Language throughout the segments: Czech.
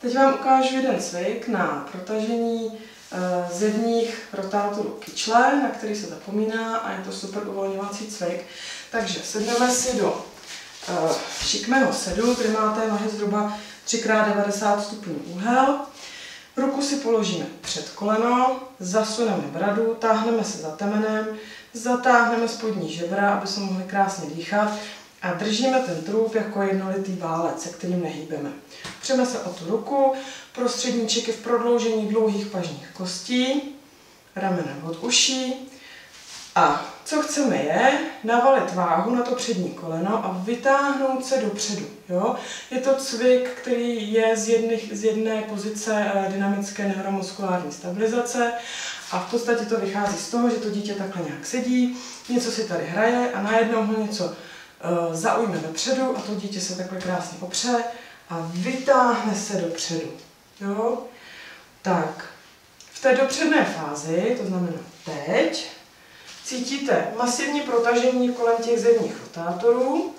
Teď vám ukážu jeden cvik na protažení zevních rotátorů kyčle, na který se zapomíná a je to super uvolňovací cvik. Takže sedneme si do šikmého sedu, kde máte nohy zhruba 3x90 stupňů úhel. Ruku si položíme před koleno, zasuneme bradu, táhneme se za temenem, zatáhneme spodní žebra, aby se mohli krásně dýchat a držíme ten trup jako jednolitý válec, se kterým nehýbeme. Přeme se o tu ruku, prostředníček je v prodloužení dlouhých pažních kostí, ramenem od uší. A co chceme je navalit váhu na to přední koleno a vytáhnout se dopředu. Jo? Je to cvik, který je z jedné pozice dynamické neuromuskulární stabilizace a v podstatě to vychází z toho, že to dítě takhle nějak sedí, něco si tady hraje a najednou ho něco zaujme dopředu a to dítě se takhle krásně opře a vytáhne se dopředu. Jo? Tak, v té dopředné fázi, to znamená teď, cítíte masivní protažení kolem těch zevních rotátorů.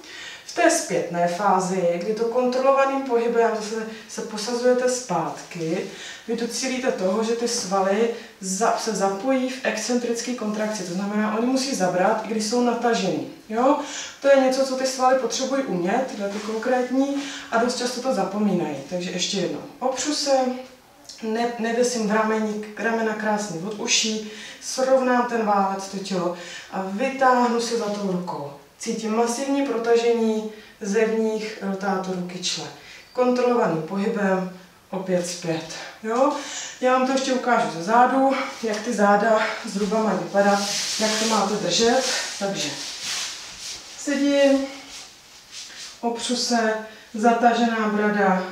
V té zpětné fázi, kdy to kontrolovaným pohybem zase se posazujete zpátky, vy docílíte toho, že ty svaly se zapojí v excentrické kontrakci. To znamená, oni musí zabrat, i když jsou natažený. Jo? To je něco, co ty svaly potřebují umět, tyhle ty konkrétní, a dost často to zapomínají. Takže ještě jednou. Opřu se, nevěsím ramena krásně od uší, srovnám ten válec, to tělo a vytáhnu se za tou rukou. Cítím masivní protažení zevních rotátorů kyčle. Kontrolovaným pohybem opět zpět. Jo? Já vám to ještě ukážu ze zádu, jak ty záda zhruba mají vypadat, jak to máte držet. Takže sedím, opřu se, zatažená brada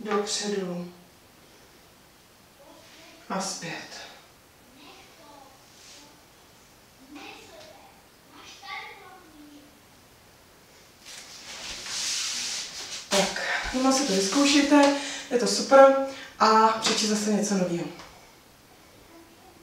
dopředu a zpět. Tak, doma si to vyzkoušejte, je to super a přečí zase něco nového.